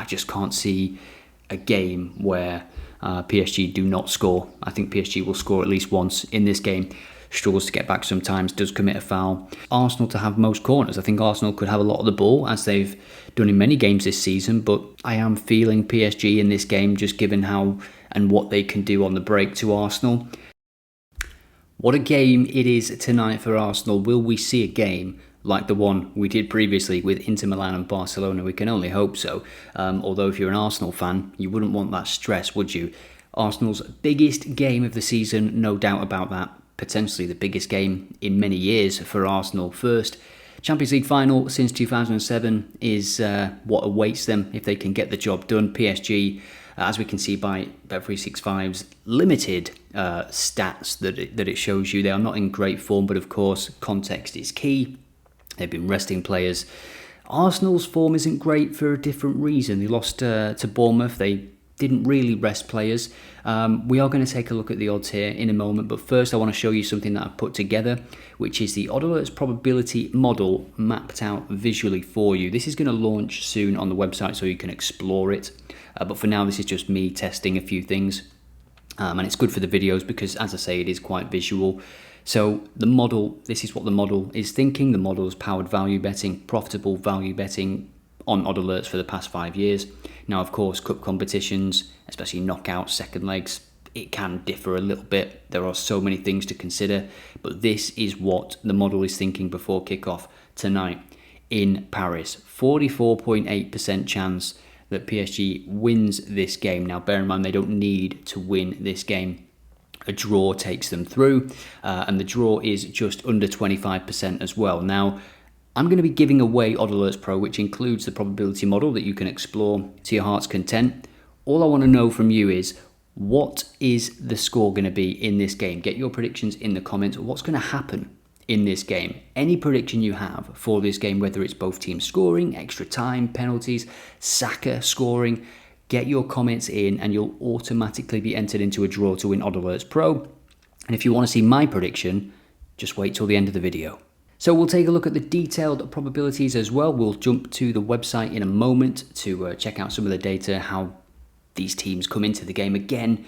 just can't see a game where PSG do not score. I think PSG will score at least once in this game. Struggles to get back sometimes, does commit a foul. Arsenal to have most corners. I think Arsenal could have a lot of the ball, as they've done in many games this season, but I am feeling PSG in this game, just given how and what they can do on the break to Arsenal. What a game it is tonight for Arsenal. Will we see a game like the one we did previously with Inter Milan and Barcelona? We can only hope so. Although if you're an Arsenal fan, you wouldn't want that stress, would you? Arsenal's biggest game of the season, no doubt about that. Potentially the biggest game in many years for Arsenal. First Champions League final since 2007 is what awaits them if they can get the job done. PSG, as we can see by Bet365's limited stats that it shows you, they are not in great form, but of course context is key. They've been resting players. Arsenal's form isn't great for a different reason. They lost to Bournemouth. They didn't really rest players. We are going to take a look at the odds here in a moment, but first I want to show you something that I've put together, which is the OddAlerts probability model mapped out visually for you. This is going to launch soon on the website so you can explore it, but for now this is just me testing a few things, and it's good for the videos because, as I say, it is quite visual. So the model, this is what the model is thinking. The model has powered value betting, profitable value betting on OddAlerts for the past 5 years. Now, of course, cup competitions, especially knockouts, second legs, it can differ a little bit. There are so many things to consider, but this is what the model is thinking before kickoff tonight in Paris. 44.8% chance that PSG wins this game. Now, bear in mind, they don't need to win this game. A draw takes them through, and the draw is just under 25% as well. Now, I'm going to be giving away OddAlerts Pro, which includes the probability model that you can explore to your heart's content. All I want to know from you is, what is the score going to be in this game? Get your predictions in the comments. What's going to happen in this game? Any prediction you have for this game, whether it's both teams scoring, extra time, penalties, Saka scoring, get your comments in and you'll automatically be entered into a draw to win OddAlerts Pro. And if you want to see my prediction, just wait till the end of the video. So we'll take a look at the detailed probabilities as well. We'll jump to the website in a moment to check out some of the data, how these teams come into the game. Again,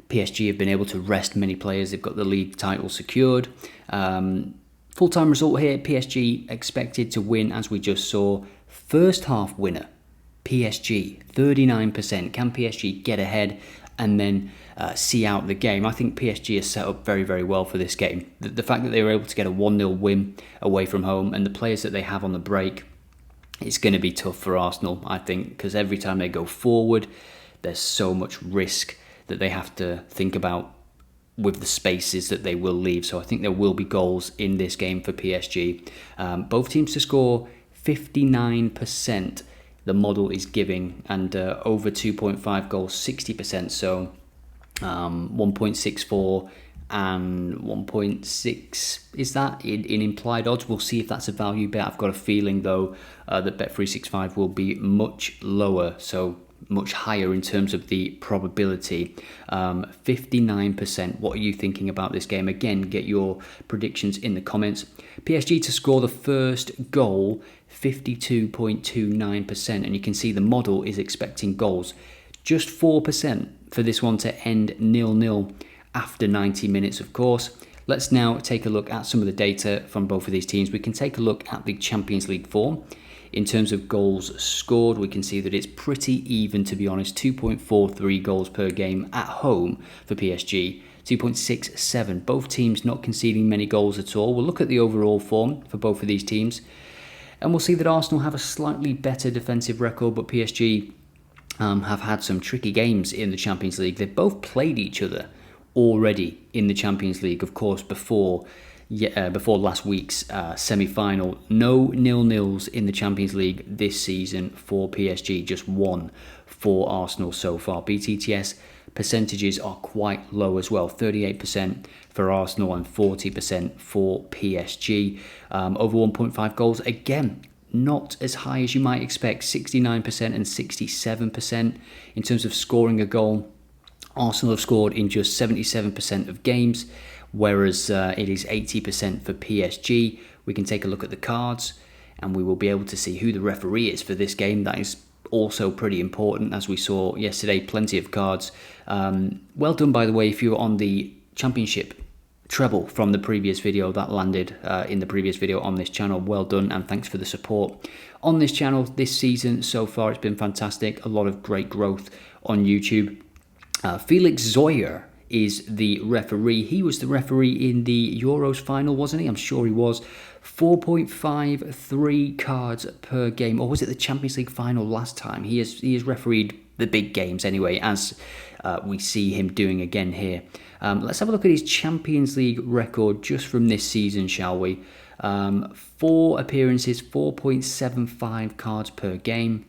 PSG have been able to rest many players. They've got the league title secured. Full-time result here, PSG expected to win, as we just saw. First half winner, PSG, 39%. Can PSG get ahead and then see out the game? I think PSG is set up very, very well for this game. The fact that they were able to get a 1-0 win away from home and the players that they have on the break, it's going to be tough for Arsenal, I think, because every time they go forward, there's so much risk that they have to think about with the spaces that they will leave. So I think there will be goals in this game for PSG. Both teams to score 59%. The model is giving, and over 2.5 goals, 60%. So 1.64 and 1.6 is that in implied odds. We'll see if that's a value bet. I've got a feeling though that Bet365 will be much lower, so much higher in terms of the probability. 59%. What are you thinking about this game? Again, get your predictions in the comments. PSG to score the first goal, 52.29%, and you can see the model is expecting goals. Just 4% for this one to end 0-0 after 90 minutes, of course. Let's now take a look at some of the data from both of these teams. We can take a look at the Champions League form. In terms of goals scored, we can see that it's pretty even, to be honest. 2.43 goals per game at home for PSG. 2.67. Both teams not conceding many goals at all. We'll look at the overall form for both of these teams, and we'll see that Arsenal have a slightly better defensive record, but PSG have had some tricky games in the Champions League. They've both played each other already in the Champions League, of course, before last week's semi-final. No 0-0s in the Champions League this season for PSG, just one for Arsenal so far. BTTS percentages are quite low as well, 38% for Arsenal and 40% for PSG. Over 1.5 goals, again, not as high as you might expect, 69% and 67%. In terms of scoring a goal, Arsenal have scored in just 77% of games, whereas it is 80% for PSG. We can take a look at the cards and we will be able to see who the referee is for this game. That is also pretty important, as we saw yesterday. Plenty of cards. Well done, by the way, if you were on the Championship treble from the previous video that landed in the previous video on this channel. Well done, and thanks for the support on this channel this season so far. It's been fantastic. A lot of great growth on YouTube. Felix Zoyer is the referee. He was the referee in the Euros final, wasn't he? I'm sure he was. 4.53 cards per game, or was it the Champions League final last time? He has refereed the big games anyway, as we see him doing again here. Let's have a look at his Champions League record just from this season, shall we? 4 appearances, 4.75 cards per game.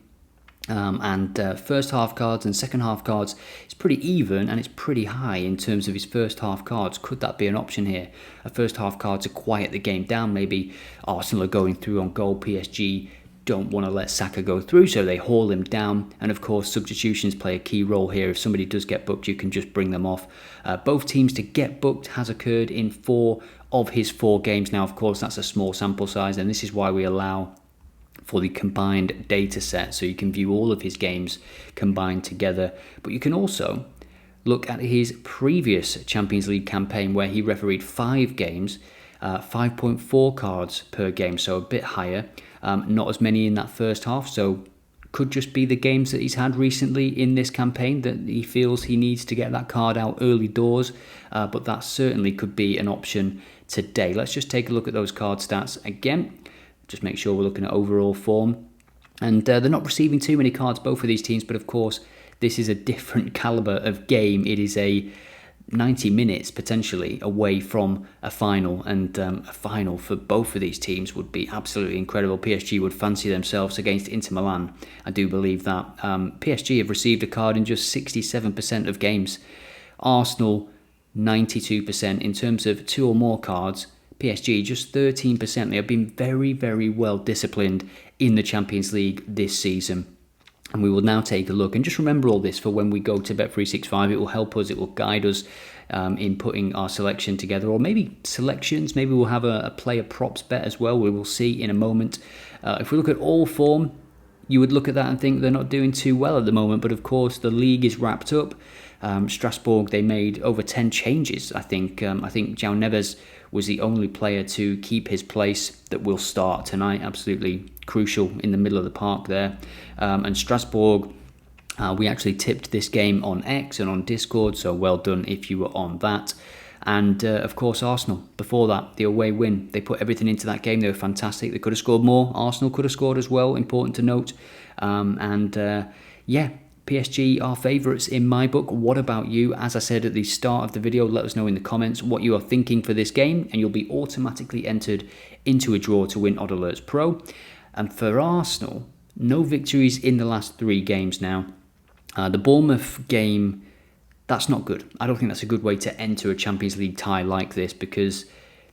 And first half cards and second half cards, it's pretty even, and it's pretty high in terms of his first half cards. Could that be an option here? A first half card to quiet the game down. Maybe Arsenal are going through on goal. PSG don't want to let Saka go through, so they haul him down. And of course, substitutions play a key role here. If somebody does get booked, you can just bring them off. Both teams to get booked has occurred in 4 of his 4 games. Now, of course, that's a small sample size, and this is why we allow for the combined data set, so you can view all of his games combined together. But you can also look at his previous Champions League campaign, where he refereed 5 games, 5.4 cards per game, so a bit higher. Not as many in that first half, so could just be the games that he's had recently in this campaign that he feels he needs to get that card out early doors, but that certainly could be an option today. Let's just take a look at those card stats again. Just make sure we're looking at overall form. And they're not receiving too many cards, both of these teams, but of course, this is a different calibre of game. It is a 90 minutes potentially away from a final, and a final for both of these teams would be absolutely incredible. PSG would fancy themselves against Inter Milan. I do believe that. PSG have received a card in just 67% of games. Arsenal, 92%. In terms of 2 or more cards, PSG, just 13%. They have been very, very well disciplined in the Champions League this season. And we will now take a look. And just remember all this for when we go to Bet365. It will help us, it will guide us in putting our selection together. Or maybe selections, maybe we'll have a player props bet as well. We will see in a moment. If we look at all form, you would look at that and think they're not doing too well at the moment. But of course, the league is wrapped up. Strasbourg, they made over 10 changes, I think. I think João Neves was the only player to keep his place that will start tonight. Absolutely crucial in the middle of the park there. And Strasbourg, we actually tipped this game on X and on Discord, so well done if you were on that. And of course, Arsenal, before that, the away win. They put everything into that game. They were fantastic. They could have scored more. Arsenal could have scored as well, important to note. Yeah, PSG are favourites in my book. What about you? As I said at the start of the video, let us know in the comments what you are thinking for this game, and you'll be automatically entered into a draw to win OddAlerts Pro. And for Arsenal, no victories in the last 3 games now. The Bournemouth game, that's not good. I don't think that's a good way to enter a Champions League tie like this, because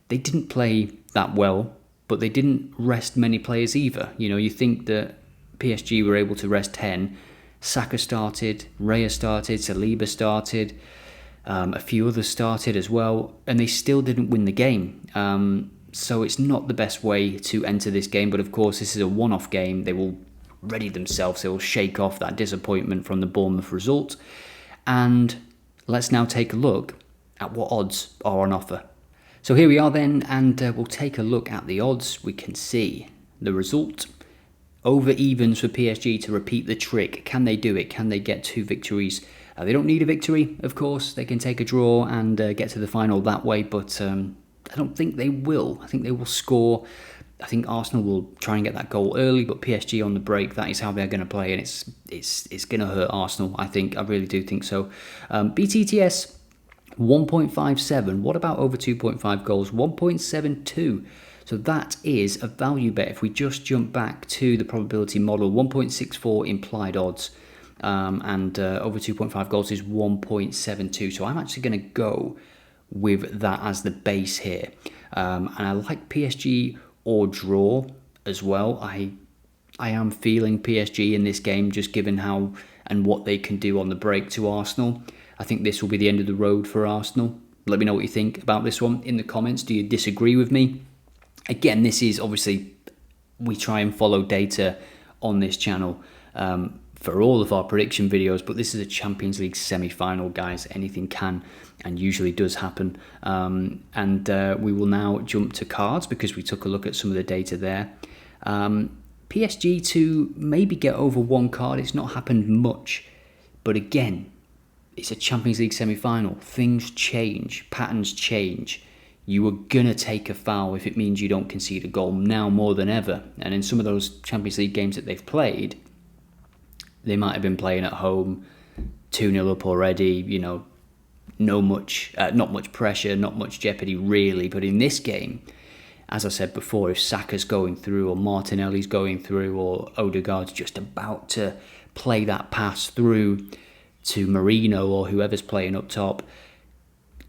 they didn't play that well, but they didn't rest many players either. You know, you think that PSG were able to rest 10. Saka started, Raya started, Saliba started, a few others started as well, and they still didn't win the game. So it's not the best way to enter this game, but of course this is a one-off game. They will ready themselves, they will shake off that disappointment from the Bournemouth result. And let's now take a look at what odds are on offer. So here we are then, and we'll take a look at the odds. We can see the result. Over evens for PSG to repeat the trick. Can they do it? Can they get 2 victories? They don't need a victory, of course. They can take a draw and get to the final that way, but I don't think they will. I think they will score. I think Arsenal will try and get that goal early, but PSG on the break, that is how they're going to play, and it's going to hurt Arsenal, I think. I really do think so. BTTS, 1.57. What about over 2.5 goals? 1.72. So that is a value bet. If we just jump back to the probability model, 1.64 implied odds, and over 2.5 goals is 1.72. So I'm actually going to go with that as the base here. And I like PSG or draw as well. I am feeling PSG in this game, just given how and what they can do on the break to Arsenal. I think this will be the end of the road for Arsenal. Let me know what you think about this one in the comments. Do you disagree with me? Again, this is obviously, we try and follow data on this channel. for all of our prediction videos, but this is a Champions League semi-final, guys. Anything can and usually does happen. We will now jump to cards because we took a look at some of the data there. PSG to maybe get over 1 card. It's not happened much, but again, it's a Champions League semi-final. Things change, patterns change. You are going to take a foul if it means you don't concede a goal now more than ever. And in some of those Champions League games that they've played, they might have been playing at home, 2-0 up already, not much pressure, not much jeopardy really. But in this game, as I said before, if Saka's going through or Martinelli's going through or Ødegaard's just about to play that pass through to Merino or whoever's playing up top,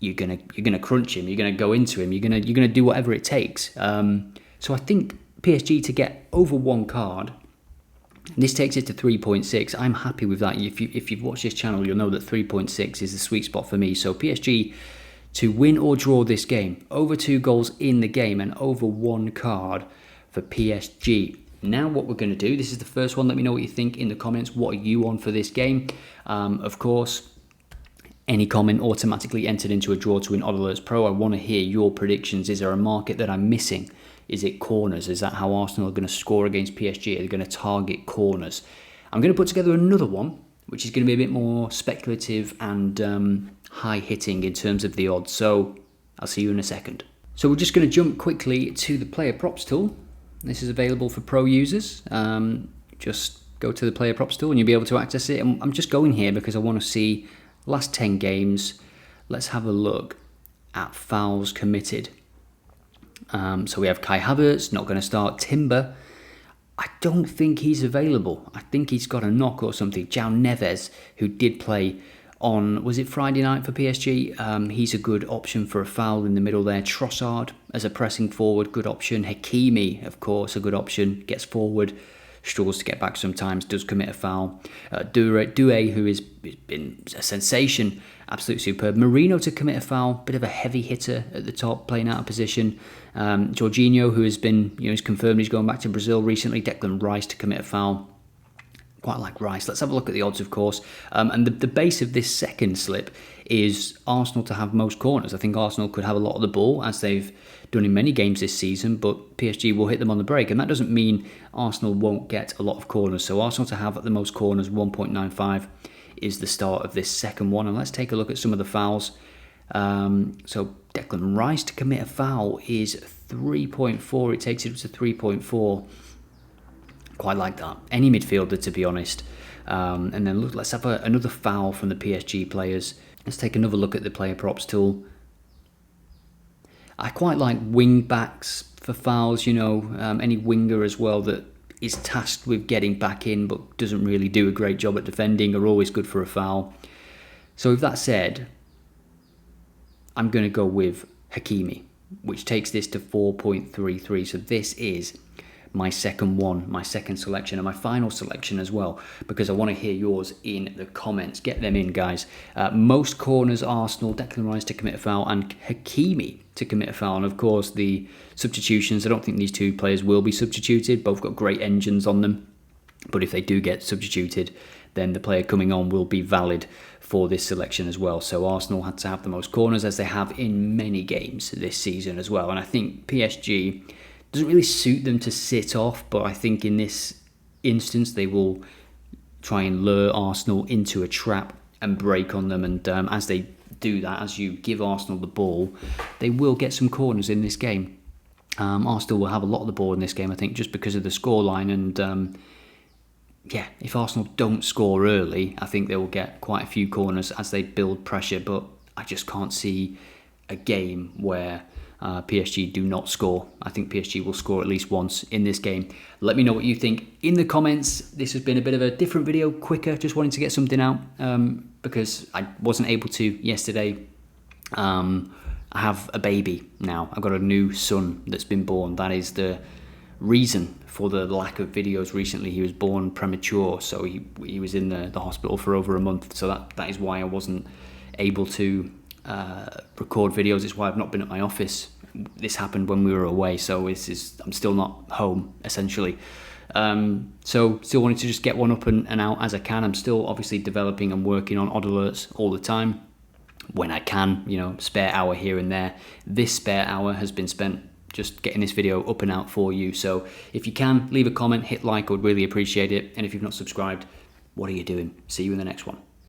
you're gonna crunch him. You're gonna go into him. You're gonna do whatever it takes. So I think PSG to get over 1 card. This takes it to 3.6. I'm happy with that. If you've watched this channel, you'll know that 3.6 is the sweet spot for me. So PSG to win or draw this game, over 2 goals in the game and over 1 card for PSG. Now what we're going to do, this is the first one. Let me know what you think in the comments. What are you on for this game? Of course, any comment automatically entered into a draw to win OddAlerts Pro. I want to hear your predictions. Is there a market that I'm missing? Is it corners? Is that how Arsenal are going to score against PSG? Are they going to target corners? I'm going to put together another one, which is going to be a bit more speculative and high-hitting in terms of the odds. So I'll see you in a second. So we're just going to jump quickly to the player props tool. This is available for pro users. Just go to the player props tool and you'll be able to access it. I'm just going here because I want to see last 10 games. Let's have a look at fouls committed. So we have Kai Havertz, not going to start. Timber, I don't think he's available. I think he's got a knock or something. João Neves, who did play on, was it Friday night for PSG? He's a good option for a foul in the middle there. Trossard as a pressing forward, good option. Hakimi, of course, a good option. Gets forward, struggles to get back sometimes, does commit a foul. Doué, who has been a sensation, absolutely superb. Merino to commit a foul, bit of a heavy hitter at the top, playing out of position. Jorginho, who has been, he's confirmed he's going back to Brazil recently. Declan Rice to commit a foul. Quite like Rice. Let's have a look at the odds, of course. And the base of this second slip is Arsenal to have most corners. I think Arsenal could have a lot of the ball, as they've done in many games this season, but PSG will hit them on the break. And that doesn't mean Arsenal won't get a lot of corners. So Arsenal to have the most corners, 1.95, is the start of this second one. And let's take a look at some of the fouls. So Declan Rice to commit a foul is 3.4. It takes it up to 3.4. Quite like that. Any midfielder, to be honest. And then look, let's have another foul from the PSG players. Let's take another look at the player props tool. I quite like wing backs for fouls, any winger as well that is tasked with getting back in but doesn't really do a great job at defending are always good for a foul. So with that said, I'm going to go with Hakimi, which takes this to 4.33. So this is my second one, my second selection, and my final selection as well, because I want to hear yours in the comments. Get them in, guys. Most corners, Arsenal, Declan Rice to commit a foul, and Hakimi to commit a foul. And of course, the substitutions, I don't think these two players will be substituted. Both got great engines on them. But if they do get substituted, then the player coming on will be valid for this selection as well. So Arsenal had to have the most corners, as they have in many games this season as well. And I think PSG doesn't really suit them to sit off, but I think in this instance they will try and lure Arsenal into a trap and break on them. And as they do that, as you give Arsenal the ball, they will get some corners in this game. Arsenal will have a lot of the ball in this game, I think, just because of the scoreline. And if Arsenal don't score early, I think they will get quite a few corners as they build pressure. But I just can't see a game where PSG do not score. I think PSG will score at least once in this game. Let me know what you think in the comments. This has been a bit of a different video, quicker, just wanting to get something out because I wasn't able to yesterday. I have a baby now. I've got a new son that's been born. That is the reason for the lack of videos recently. He was born premature, so he was in the hospital for over a month. So that is why I wasn't able to record videos. It's why I've not been at my office. This happened when we were away, so I'm still not home essentially. So still wanting to just get one up and out as I can. I'm still obviously developing and working on OddAlerts all the time when I can, spare hour here and there. This spare hour has been spent just getting this video up and out for you. So if you can, leave a comment, hit like, I would really appreciate it. And if you've not subscribed, what are you doing? See you in the next one.